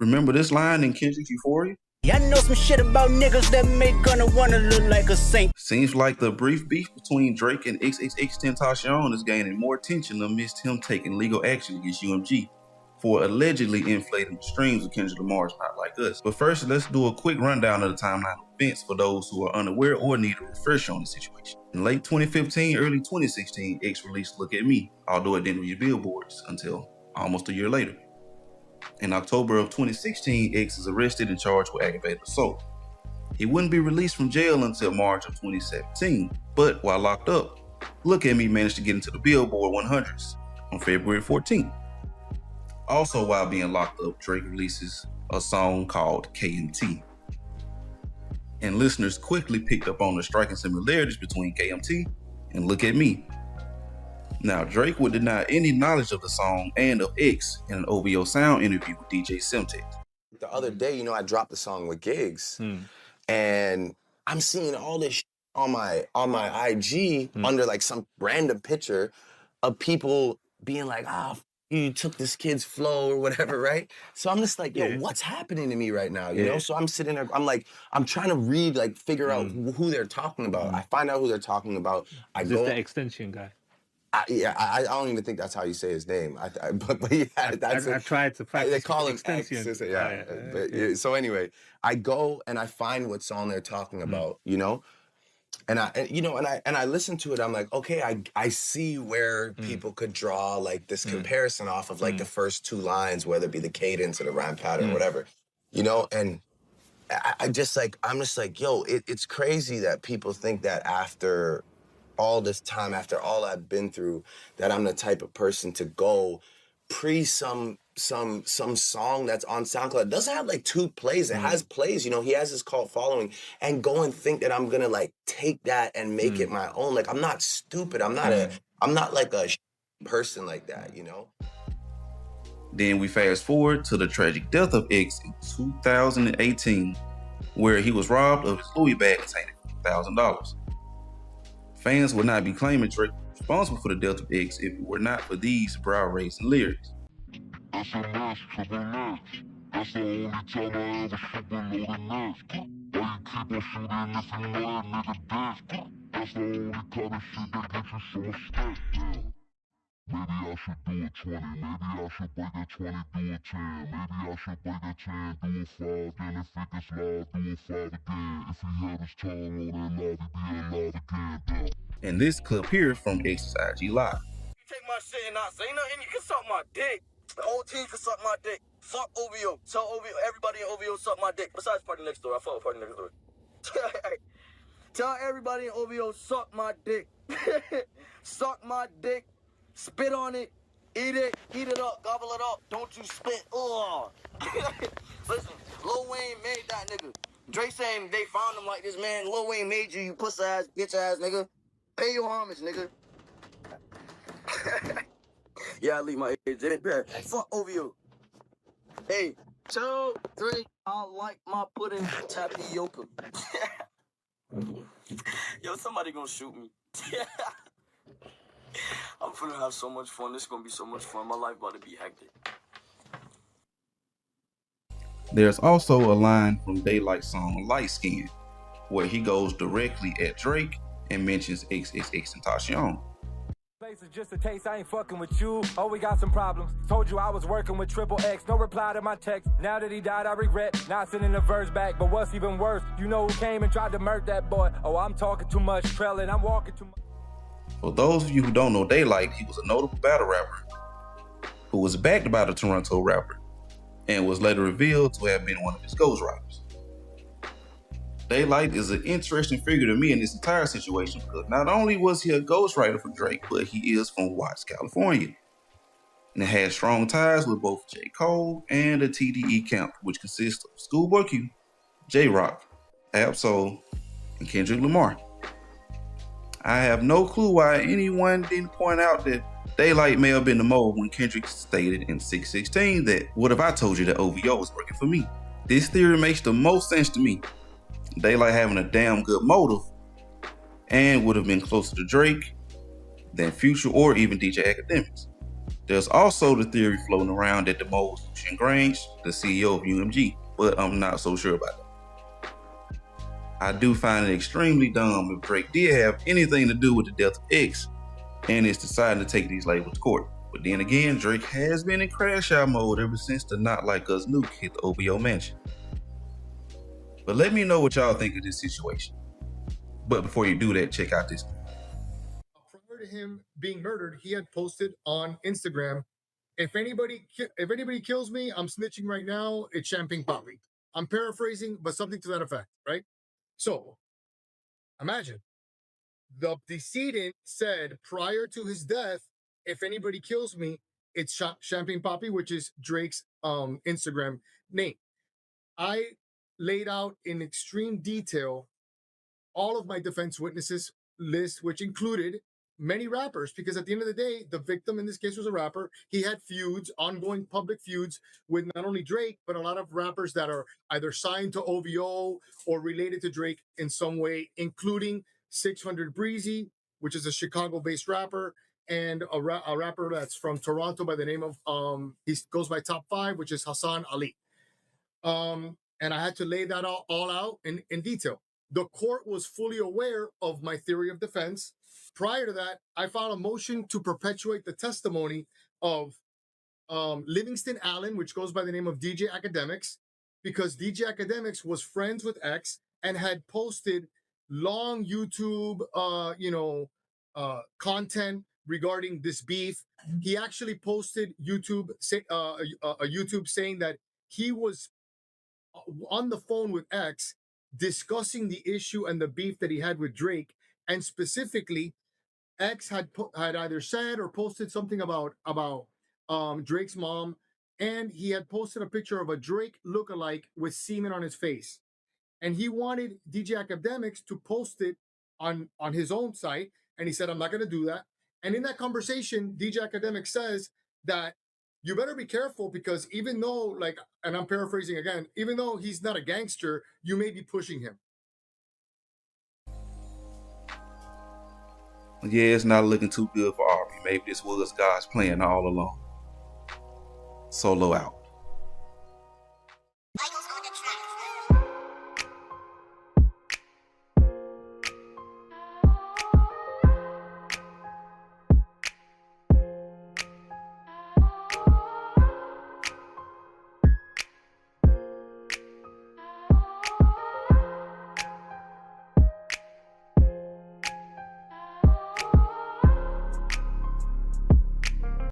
Remember this line in Kendrick's Euphoria? I know some shit about niggas that make gonna wanna look like a saint. Seems like the brief beef between Drake and Xxxtentacion is gaining more attention amidst him taking legal action against UMG for allegedly inflating the streams of Kendrick Lamar's Not Like Us. But first, let's do a quick rundown of the timeline of events for those who are unaware or need a refresher on the situation. In late 2015, early 2016, X released Look at Me, although it didn't reach billboards until almost a year later. In October of 2016, X is arrested and charged with aggravated assault. He wouldn't be released from jail until March of 2017, but while locked up, Look at Me managed to get into the Billboard 100s on February 14th. Also while being locked up, Drake releases a song called KMT. And listeners quickly picked up on the striking similarities between KMT and Look at Me. Now, Drake would deny any knowledge of the song and of X in an OVO Sound interview with DJ Xxxtentacion. The other day, I dropped the song with Gigs, and I'm seeing all this on my IG under like some random picture of people being like, you took this kid's flow or whatever, right? So I'm just like, yo, what's happening to me right now, you know? So I'm sitting there, I'm trying to read, like, figure out who they're talking about. I find out who they're talking about. Is this the Extension guy? I don't even think that's how you say his name. But yeah, that's I tried to practice. They call him Extension. X. So anyway, I go and I find what song they're talking about, and I listen to it. I'm like, okay, I see where people could draw like this comparison off of like the first two lines, whether it be the cadence or the rhyme pattern, whatever, and I'm just like, yo, it's crazy that people think that after all this time, after all I've been through, that I'm the type of person to go some song that's on SoundCloud. It doesn't have like 2 plays. It has plays, he has his cult following, and go and think that I'm gonna like take that and make it my own. Like, I'm not stupid. I'm not like a person like that, Then we fast forward to the tragic death of X in 2018, where he was robbed of his Louis bag containing $1,000. Fans would not be claiming Drake responsible for the death of X if it were not for these brow-raising lyrics. That's a mess, triple nerve. That's the only time I ever shoot below the nerve. Why you keep on shooting if you know that nigga dead? That's the only kind of shit that gets you so upset. Maybe I should do a 20, maybe I should break a 20, do a 10. Maybe I should break a 10, do a 5, then if it gets loud, do a 5 again. If he had his tongue on that loud, he'd be alive again. And this clip here from X's IG Live. You take my shit and not say nothing, you can suck my dick. The whole team can suck my dick. Fuck OVO. Tell OVO, everybody in OVO suck my dick. Besides Party Next Door. I fuck with Party Next Door. Tell everybody in OVO suck my dick. Suck my dick. Spit on it. Eat it up, gobble it up. Don't you spit. Ugh. Listen, Lil Wayne made that nigga. Dre saying they found him like this, man. Lil Wayne made you, you puss ass, bitch ass nigga. Pay your homage, nigga. Yeah, I leave my age. Fuck OVO. Hey, 2, 3. I like my pudding tapioca. Yo, somebody gonna shoot me. I'm gonna have so much fun. This is gonna be so much fun. My life about to be hectic. There's also a line from Daylight's song Light Skin, where he goes directly at Drake and mentions Xxxtentacion. It's just a taste, I ain't fucking with you. Oh, we got some problems. Told you I was working with Triple X. No reply to my text. Now that he died, I regret not sending the verse back. But what's even worse, you know who came and tried to murk that boy. Oh, I'm talking too much, trailing, I'm walking too much. For those of you who don't know Daylight, he was a notable battle rapper who was backed by the Toronto rapper and was later revealed to have been one of his ghostwriters. Daylight is an interesting figure to me in this entire situation because not only was he a ghostwriter for Drake, but he is from Watts, California, and had strong ties with both J. Cole and the TDE camp, which consists of Schoolboy Q, J-Rock, Ab-Soul, and Kendrick Lamar. I have no clue why anyone didn't point out that Daylight may have been the mole when Kendrick stated in 616 that, "What if I told you that OVO was working for me?" This theory makes the most sense to me. Daylight having a damn good motive and would have been closer to Drake than Future or even DJ Academics. There's also the theory floating around that the mole was Lucian Grange, the CEO of UMG, but I'm not so sure about that. I do find it extremely dumb if Drake did have anything to do with the death of X and is deciding to take these labels to court. But then again, Drake has been in crash out mode ever since the Not Like Us nuke hit the OVO mansion. But let me know what y'all think of this situation. But before you do that, check out this. Prior to him being murdered, he had posted on Instagram, if anybody kills me, I'm snitching right now, it's champagne poppy. I'm paraphrasing, but something to that effect, right? So imagine the decedent said prior to his death, if anybody kills me, it's champagne poppy, which is Drake's Instagram name. I laid out in extreme detail all of my defense witnesses list, which included many rappers, because at the end of the day, the victim in this case was a rapper. He had feuds, ongoing public feuds with not only Drake, but a lot of rappers that are either signed to OVO or related to Drake in some way, including 600 Breezy, which is a Chicago-based rapper, and a rapper that's from Toronto by the name of, he goes by Top 5, which is Hassan Ali. And I had to lay that all out in detail. The court was fully aware of my theory of defense. Prior to that, I filed a motion to perpetuate the testimony of Livingston Allen, which goes by the name of DJ Academics, because DJ Academics was friends with X and had posted long YouTube, content regarding this beef. He actually posted a YouTube saying that he was on the phone with X discussing the issue and the beef that he had with Drake, and specifically X had either said or posted something about Drake's mom, and he had posted a picture of a Drake lookalike with semen on his face, and he wanted DJ Academics to post it on his own site, and he said, I'm not going to do that. And in that conversation, DJ Academics says that you better be careful, because even though, like, and I'm paraphrasing again, even though he's not a gangster, you may be pushing him. Yeah, it's not looking too good for Aubrey. Maybe this was God's plan all along. Solo out.